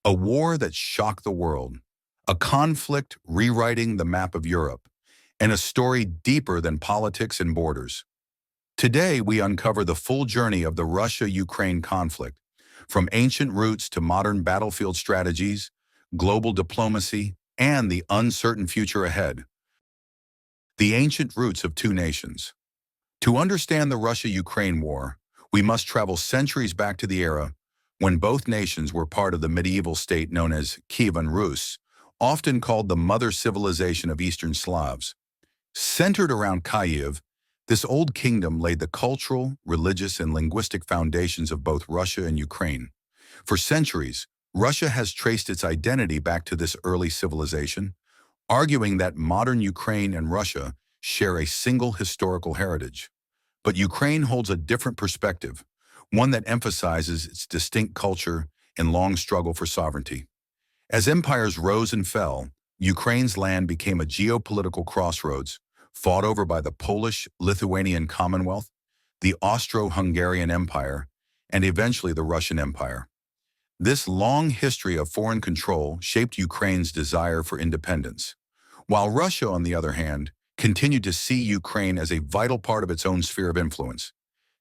A war that shocked the world, a conflict rewriting the map of Europe, and a story deeper than politics and borders. Today, we uncover the full journey of the Russia-Ukraine conflict, from ancient roots to modern battlefield strategies, global diplomacy, and the uncertain future ahead. The ancient roots of two nations. To understand the Russia-Ukraine war, we must travel centuries back to the era when both nations were part of the medieval state known as Kievan Rus, often called the mother civilization of Eastern Slavs. Centered around Kyiv, this old kingdom laid the cultural, religious, and linguistic foundations of both Russia and Ukraine. For centuries, Russia has traced its identity back to this early civilization, arguing that modern Ukraine and Russia share a single historical heritage. But Ukraine holds a different perspective, one that emphasizes its distinct culture and long struggle for sovereignty. As empires rose and fell, Ukraine's land became a geopolitical crossroads, fought over by the Polish-Lithuanian Commonwealth, the Austro-Hungarian Empire, and eventually the Russian Empire. This long history of foreign control shaped Ukraine's desire for independence, while Russia, on the other hand, continued to see Ukraine as a vital part of its own sphere of influence,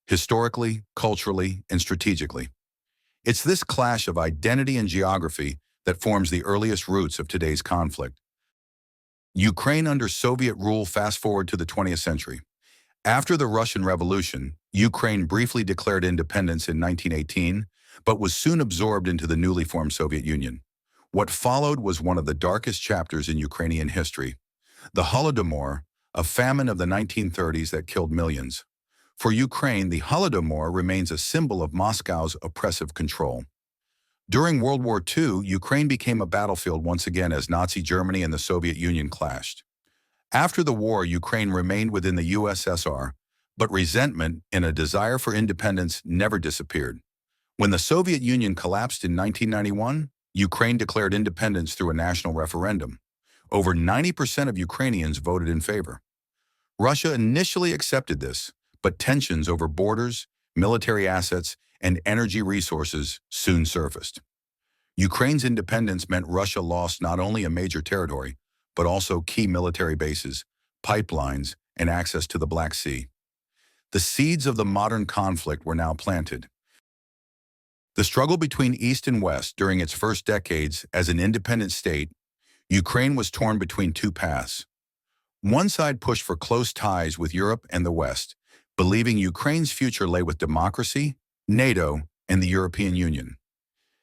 historically, culturally, and strategically. It's this clash of identity and geography that forms the earliest roots of today's conflict. Ukraine under Soviet rule. Fast forward to the 20th century. After the Russian Revolution, Ukraine briefly declared independence in 1918, but was soon absorbed into the newly formed Soviet Union. What followed was one of the darkest chapters in Ukrainian history, the Holodomor, a famine of the 1930s that killed millions. For Ukraine, the Holodomor remains a symbol of Moscow's oppressive control. During World War II, Ukraine became a battlefield once again as Nazi Germany and the Soviet Union clashed. After the war, Ukraine remained within the USSR, but resentment and a desire for independence never disappeared. When the Soviet Union collapsed in 1991, Ukraine declared independence through a national referendum. Over 90% of Ukrainians voted in favor. Russia initially accepted this, but tensions over borders, military assets, and energy resources soon surfaced. Ukraine's independence meant Russia lost not only a major territory, but also key military bases, pipelines, and access to the Black Sea. The seeds of the modern conflict were now planted. The struggle between East and West during its first decades as an independent state, Ukraine was torn between two paths. One side pushed for close ties with Europe and the West, believing Ukraine's future lay with democracy, NATO, and the European Union.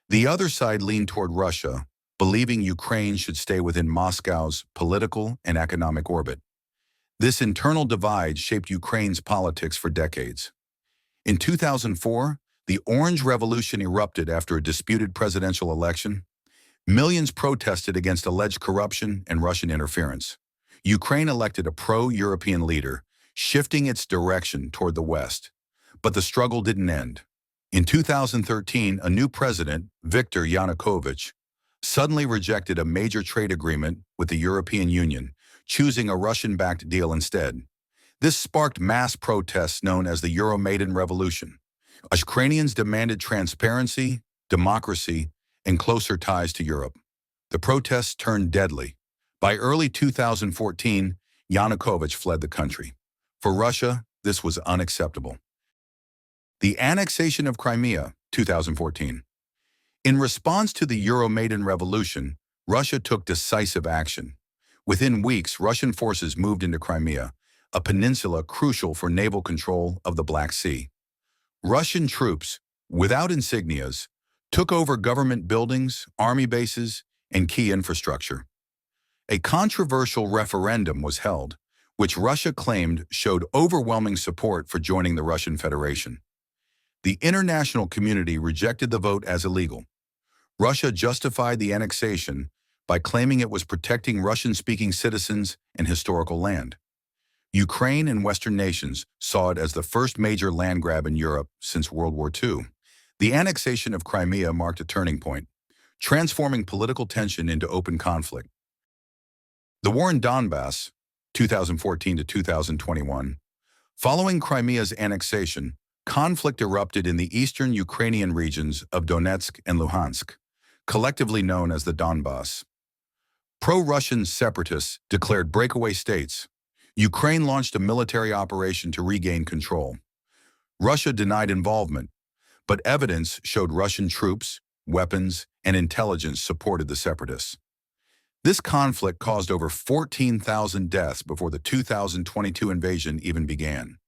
The other side leaned toward Russia, believing Ukraine should stay within Moscow's political and economic orbit. This internal divide shaped Ukraine's politics for decades. In 2004, the Orange Revolution erupted after a disputed presidential election. Millions protested against alleged corruption and Russian interference. Ukraine elected a pro-European leader, shifting its direction toward the West. But the struggle didn't end. In 2013, a new president, Viktor Yanukovych, suddenly rejected a major trade agreement with the European Union, choosing a Russian-backed deal instead. This sparked mass protests known as the Euromaidan Revolution. Ukrainians demanded transparency, democracy, and closer ties to Europe. The protests turned deadly. By early 2014, Yanukovych fled the country. For Russia, this was unacceptable. The annexation of Crimea, 2014. In response to the Euromaidan Revolution, Russia took decisive action. Within weeks, Russian forces moved into Crimea, a peninsula crucial for naval control of the Black Sea. Russian troops, without insignias, took over government buildings, army bases, and key infrastructure. A controversial referendum was held, which Russia claimed showed overwhelming support for joining the Russian Federation. The international community rejected the vote as illegal. Russia justified the annexation by claiming it was protecting Russian-speaking citizens and historical land. Ukraine and Western nations saw it as the first major land grab in Europe since World War II. The annexation of Crimea marked a turning point, transforming political tension into open conflict. The war in Donbass, 2014 to 2021. Following Crimea's annexation, conflict erupted in the eastern Ukrainian regions of Donetsk and Luhansk. collectively known as the Donbass. Pro-Russian separatists declared breakaway states. Ukraine launched a military operation to regain control. Russia denied involvement, but evidence showed Russian troops, weapons, and intelligence supported the separatists. This conflict caused over 14,000 deaths before the 2022 invasion even began.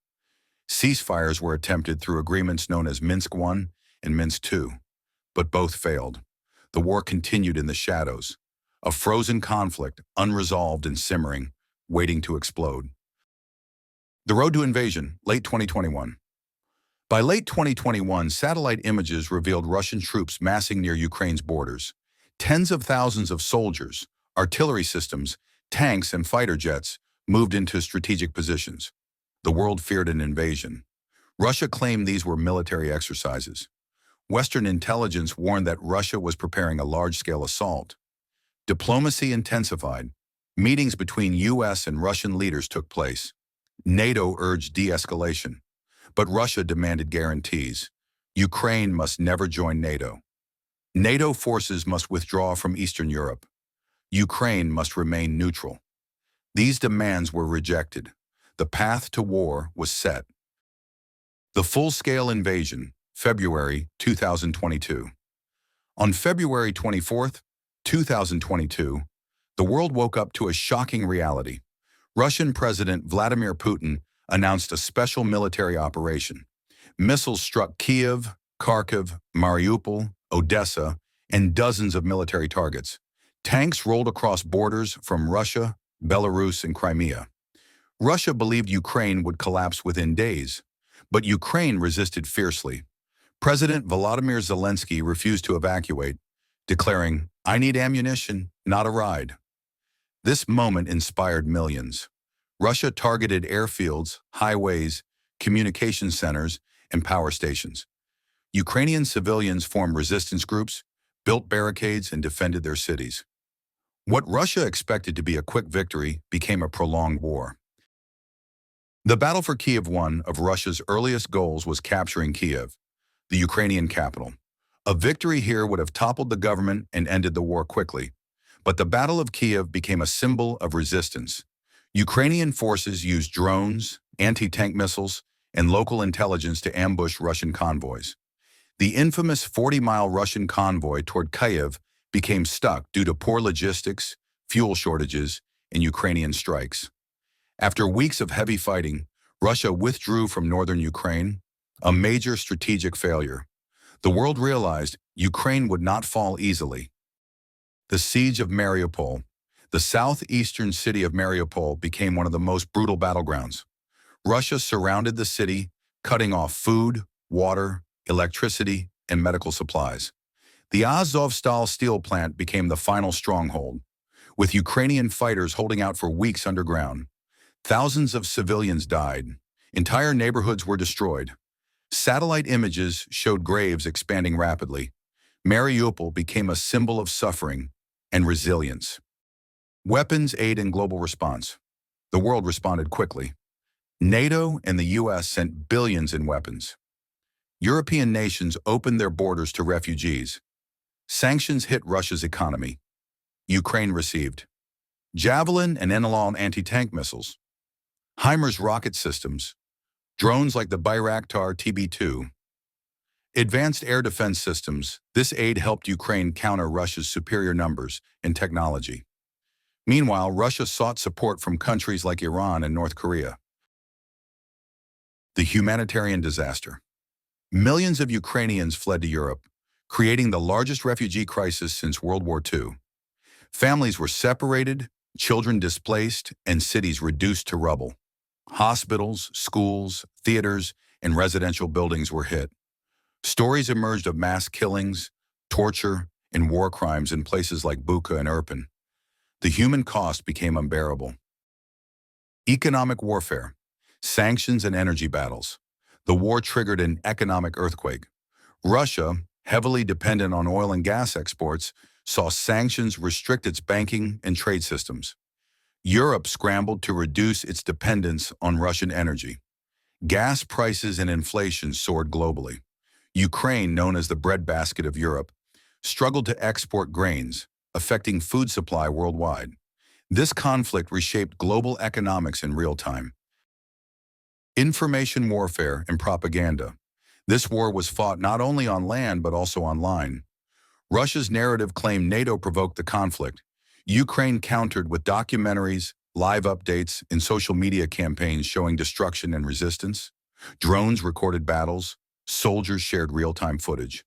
Ceasefires were attempted through agreements known as Minsk I and Minsk II, but both failed. The war continued in the shadows, a frozen conflict, unresolved and simmering, waiting to explode. The road to invasion, late 2021. By late 2021, satellite images revealed Russian troops massing near Ukraine's borders. Tens of thousands of soldiers, artillery systems, tanks, and fighter jets moved into strategic positions. The world feared an invasion. Russia claimed these were military exercises. Western intelligence warned that Russia was preparing a large-scale assault. Diplomacy intensified. Meetings between U.S. and Russian leaders took place. NATO urged de-escalation, but Russia demanded guarantees. Ukraine must never join NATO. NATO forces must withdraw from Eastern Europe. Ukraine must remain neutral. These demands were rejected. The path to war was set. The full-scale invasion, February 2022. On February 24, 2022, the world woke up to a shocking reality. Russian President Vladimir Putin announced a special military operation. Missiles struck Kiev, Kharkiv, Mariupol, Odessa, and dozens of military targets. Tanks rolled across borders from Russia, Belarus, and Crimea. Russia believed Ukraine would collapse within days, but Ukraine resisted fiercely. President Volodymyr Zelensky refused to evacuate, declaring, "I need ammunition, not a ride." This moment inspired millions. Russia targeted airfields, highways, communication centers, and power stations. Ukrainian civilians formed resistance groups, built barricades, and defended their cities. What Russia expected to be a quick victory became a prolonged war. The battle for Kiev, one of Russia's earliest goals, was capturing Kiev, the Ukrainian capital. A victory here would have toppled the government and ended the war quickly. But the Battle of Kiev became a symbol of resistance. Ukrainian forces used drones, anti-tank missiles, and local intelligence to ambush Russian convoys. The infamous 40-mile Russian convoy toward Kyiv became stuck due to poor logistics, fuel shortages, and Ukrainian strikes. After weeks of heavy fighting, Russia withdrew from northern Ukraine, a major strategic failure. The world realized Ukraine would not fall easily. The siege of Mariupol. The southeastern city of Mariupol became one of the most brutal battlegrounds. Russia surrounded the city, cutting off food, water, electricity, and medical supplies. The Azovstal steel plant became the final stronghold, with Ukrainian fighters holding out for weeks underground. Thousands of civilians died. Entire neighborhoods were destroyed. Satellite images showed graves expanding rapidly. Mariupol became a symbol of suffering and resilience. Weapons, aid, and global response. The world responded quickly. NATO and the U.S. sent billions in weapons. European nations opened their borders to refugees. Sanctions hit Russia's economy. Ukraine received Javelin and Enelon anti-tank missiles, HIMARS rocket systems, drones like the Bayraktar TB2, advanced air defense systems. This aid helped Ukraine counter Russia's superior numbers and technology. Meanwhile, Russia sought support from countries like Iran and North Korea. The humanitarian disaster. Millions of Ukrainians fled to Europe, creating the largest refugee crisis since World War II. Families were separated, children displaced, and cities reduced to rubble. Hospitals, schools, theaters, and residential buildings were hit. Stories emerged of mass killings, torture, and war crimes in places like Bucha and Irpin. The human cost became unbearable. Economic warfare, sanctions, and energy battles. The war triggered an economic earthquake. Russia, heavily dependent on oil and gas exports, saw sanctions restrict its banking and trade systems. Europe scrambled to reduce its dependence on Russian energy. Gas prices and inflation soared globally. Ukraine, known as the breadbasket of Europe, struggled to export grains, affecting food supply worldwide. This conflict reshaped global economics in real time. Information warfare and propaganda. This war was fought not only on land but also online. Russia's narrative claimed NATO provoked the conflict. Ukraine countered with documentaries, live updates, and social media campaigns showing destruction and resistance. Drones recorded battles. Soldiers shared real-time footage.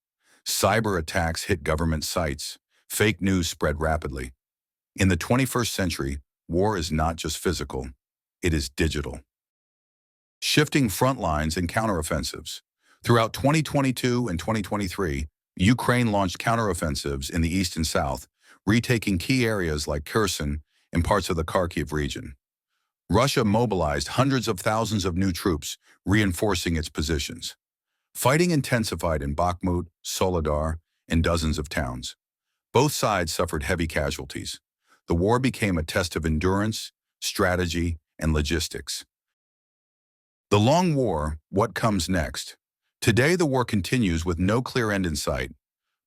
Cyber attacks hit government sites. Fake news spread rapidly. In the 21st century, war is not just physical, it is digital. Shifting front lines and counteroffensives. Throughout 2022 and 2023, Ukraine launched counteroffensives in the east and south, retaking key areas like Kherson and parts of the Kharkiv region. Russia mobilized hundreds of thousands of new troops, reinforcing its positions. Fighting intensified in Bakhmut, Soledar, and dozens of towns. Both sides suffered heavy casualties. The war became a test of endurance, strategy, and logistics. The long war, what comes next? Today, the war continues with no clear end in sight.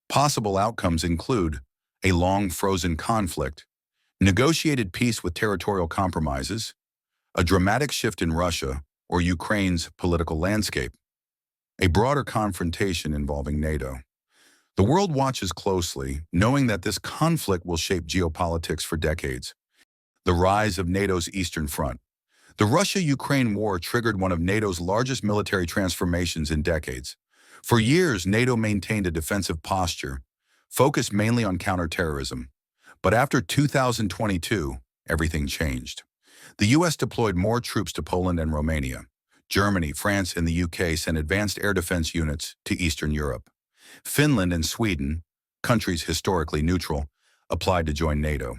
Possible outcomes include a long frozen conflict, negotiated peace with territorial compromises, a dramatic shift in Russia or Ukraine's political landscape, a broader confrontation involving NATO. The world watches closely, knowing that this conflict will shape geopolitics for decades. The rise of NATO's Eastern Front. The Russia-Ukraine war triggered one of NATO's largest military transformations in decades. For years, NATO maintained a defensive posture, focused mainly on counterterrorism. But after 2022, everything changed. The U.S. deployed more troops to Poland and Romania. Germany, France, and the U.K. sent advanced air defense units to Eastern Europe. Finland and Sweden, countries historically neutral, applied to join NATO.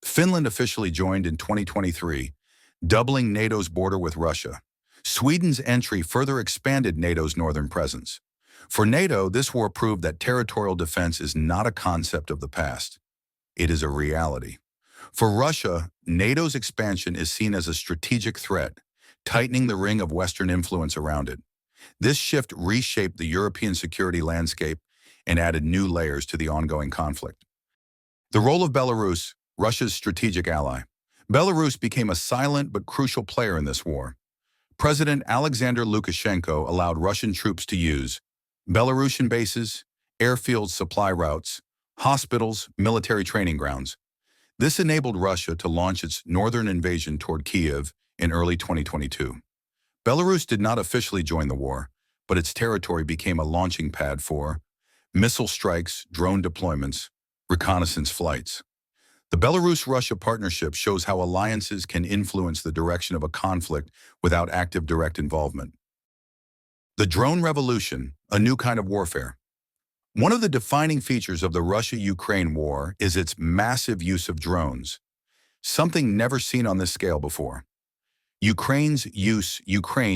Finland officially joined in 2023, doubling NATO's border with Russia. Sweden's entry further expanded NATO's northern presence. For NATO, this war proved that territorial defense is not a concept of the past. It is a reality. For Russia, NATO's expansion is seen as a strategic threat, tightening the ring of Western influence around it. This shift reshaped the European security landscape and added new layers to the ongoing conflict. The role of Belarus, Russia's strategic ally. Belarus became a silent but crucial player in this war. President Alexander Lukashenko allowed Russian troops to use Belarusian bases, airfields, supply routes, hospitals, military training grounds. This enabled Russia to launch its northern invasion toward Kyiv in early 2022. Belarus did not officially join the war, but its territory became a launching pad for missile strikes, drone deployments, reconnaissance flights. The Belarus-Russia partnership shows how alliances can influence the direction of a conflict without active direct involvement. The drone revolution, a new kind of warfare. One of the defining features of the Russia-Ukraine war is its massive use of drones, something never seen on this scale before. Ukraine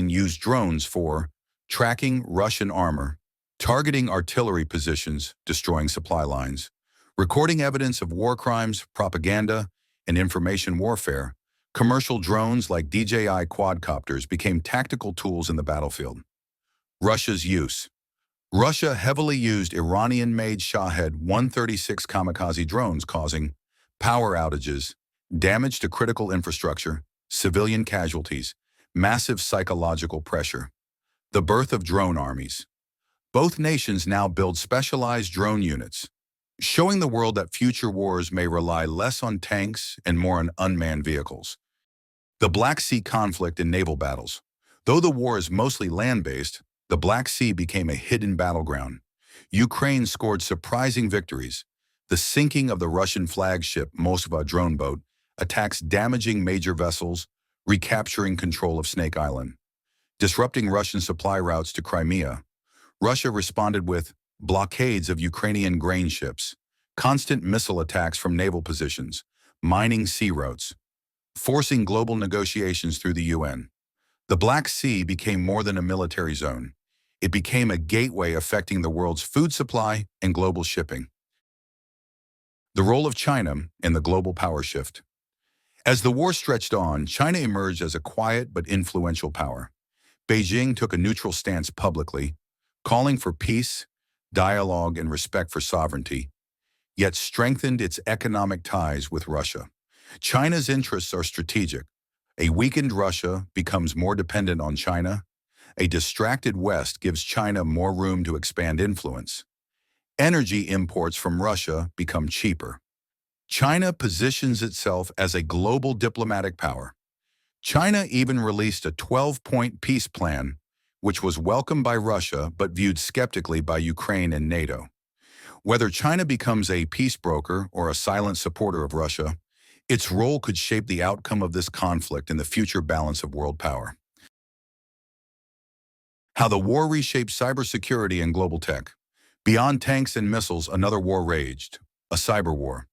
used drones for tracking Russian armor, targeting artillery positions, destroying supply lines, recording evidence of war crimes, propaganda, and information warfare. Commercial drones like DJI quadcopters became tactical tools in the battlefield. Russia's use. Russia heavily used Iranian-made Shahed 136 kamikaze drones, causing power outages, damage to critical infrastructure, civilian casualties, massive psychological pressure. The birth of drone armies. Both nations now build specialized drone units, showing the world that future wars may rely less on tanks and more on unmanned vehicles. The Black Sea conflict and naval battles. Though the war is mostly land-based, the Black Sea became a hidden battleground. Ukraine scored surprising victories. The sinking of the Russian flagship Moskva drone boat, attacks damaging major vessels, recapturing control of Snake Island. Disrupting Russian supply routes to Crimea. Russia responded with blockades of Ukrainian grain ships, constant missile attacks from naval positions, mining sea routes, forcing global negotiations through the UN. The Black Sea became more than a military zone. It became a gateway affecting the world's food supply and global shipping. The role of China in the global power shift. As the war stretched on, China emerged as a quiet but influential power. Beijing took a neutral stance publicly, calling for peace, dialogue, and respect for sovereignty, yet strengthened its economic ties with Russia. China's interests are strategic. A weakened Russia becomes more dependent on China. A distracted West gives China more room to expand influence. Energy imports from Russia become cheaper. China positions itself as a global diplomatic power. China even released a 12-point peace plan, which was welcomed by Russia but viewed skeptically by Ukraine and NATO. Whether China becomes a peace broker or a silent supporter of Russia, its role could shape the outcome of this conflict and the future balance of world power. How the war reshaped cybersecurity and global tech. Beyond tanks and missiles, another war raged, a cyber war.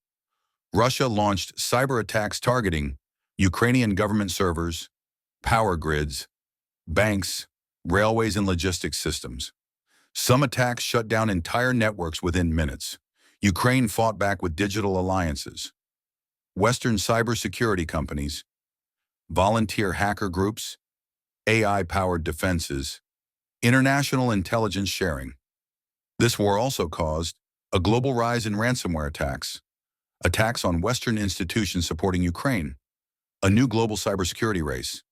Russia launched cyber attacks targeting Ukrainian government servers, power grids, banks, railways, and logistics systems. Some attacks shut down entire networks within minutes. Ukraine fought back with digital alliances. Western cybersecurity companies, volunteer hacker groups, AI-powered defenses, international intelligence sharing. This war also caused a global rise in ransomware attacks on Western institutions supporting Ukraine, a new global cybersecurity race.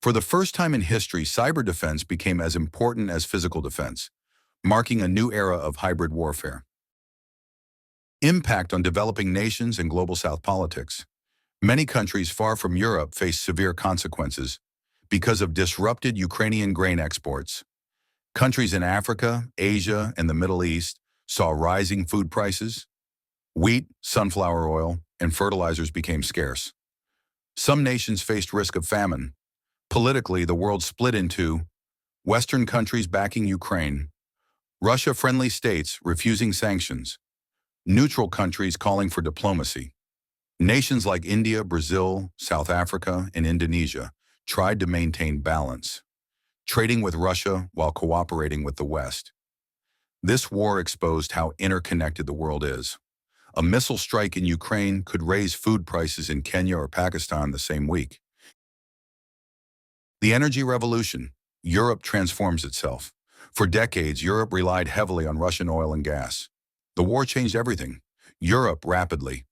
For the first time in history, cyber defense became as important as physical defense, marking a new era of hybrid warfare. Impact on developing nations and global South politics. Many countries far from Europe face severe consequences because of disrupted Ukrainian grain exports. Countries in Africa, Asia, and the Middle East saw rising food prices. Wheat, sunflower oil, and fertilizers became scarce. Some nations faced risk of famine. Politically, the world split into Western countries backing Ukraine, Russia-friendly states refusing sanctions, neutral countries calling for diplomacy. Nations like India, Brazil, South Africa, and Indonesia tried to maintain balance, trading with Russia while cooperating with the West. This war exposed how interconnected the world is. A missile strike in Ukraine could raise food prices in Kenya or Pakistan the same week. The energy revolution. Europe transforms itself. For decades, Europe relied heavily on Russian oil and gas. The war changed everything. Europe rapidly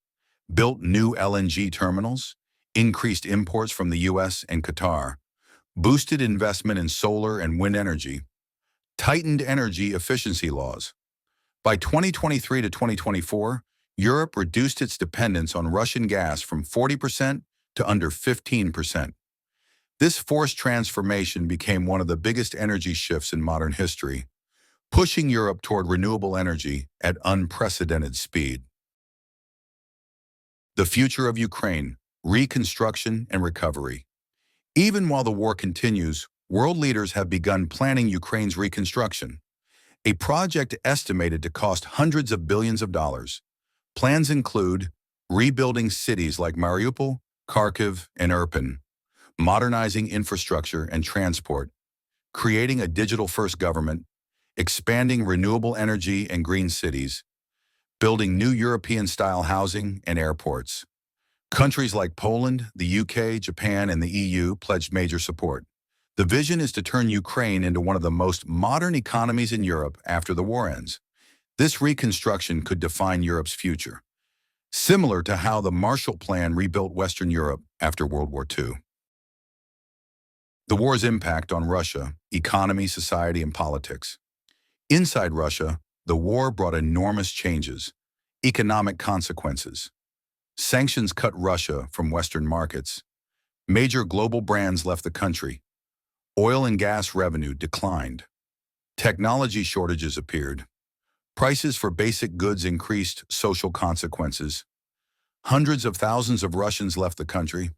built new LNG terminals, increased imports from the US and Qatar, boosted investment in solar and wind energy, tightened energy efficiency laws. By 2023 to 2024, Europe reduced its dependence on Russian gas from 40% to under 15%. This forced transformation became one of the biggest energy shifts in modern history, pushing Europe toward renewable energy at unprecedented speed. The future of Ukraine, reconstruction and recovery. Even while the war continues, world leaders have begun planning Ukraine's reconstruction, a project estimated to cost hundreds of billions of dollars. Plans include rebuilding cities like Mariupol, Kharkiv, and Irpin, modernizing infrastructure and transport, creating a digital-first government, expanding renewable energy and green cities, building new European-style housing and airports. Countries like Poland, the UK, Japan, and the EU pledged major support. The vision is to turn Ukraine into one of the most modern economies in Europe after the war ends. This reconstruction could define Europe's future, similar to how the Marshall Plan rebuilt Western Europe after World War II. The war's impact on Russia, economy, society, and politics. Inside Russia, the war brought enormous changes, economic consequences. Sanctions cut Russia from Western markets. Major global brands left the country. Oil and gas revenue declined. Technology shortages appeared. Prices for basic goods increased. Social consequences. Hundreds of thousands of Russians left the country.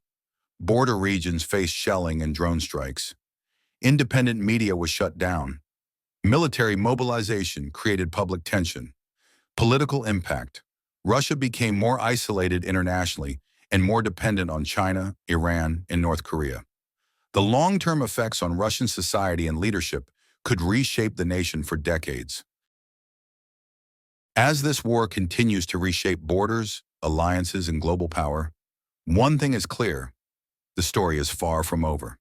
Border regions faced shelling and drone strikes. Independent media was shut down. Military mobilization created public tension. Political impact. Russia became more isolated internationally and more dependent on China, Iran, and North Korea. The long-term effects on Russian society and leadership could reshape the nation for decades. As this war continues to reshape borders, alliances, and global power, one thing is clear: the story is far from over.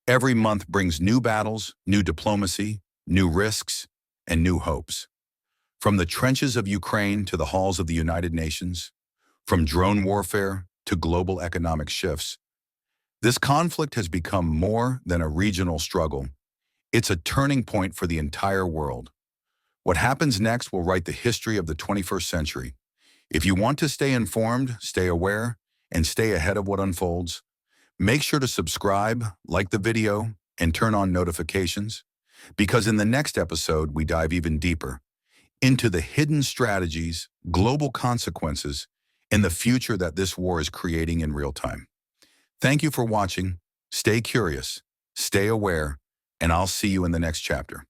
Every month brings new battles, new diplomacy, new risks, and new hopes. From the trenches of Ukraine to the halls of the United Nations, from drone warfare to global economic shifts, this conflict has become more than a regional struggle. It's a turning point for the entire world. What happens next will write the history of the 21st century. If you want to stay informed, stay aware, and stay ahead of what unfolds, make sure to subscribe, like the video, and turn on notifications, because in the next episode, we dive even deeper into the hidden strategies, global consequences, and the future that this war is creating in real time. Thank you for watching. Stay curious, stay aware, and I'll see you in the next chapter.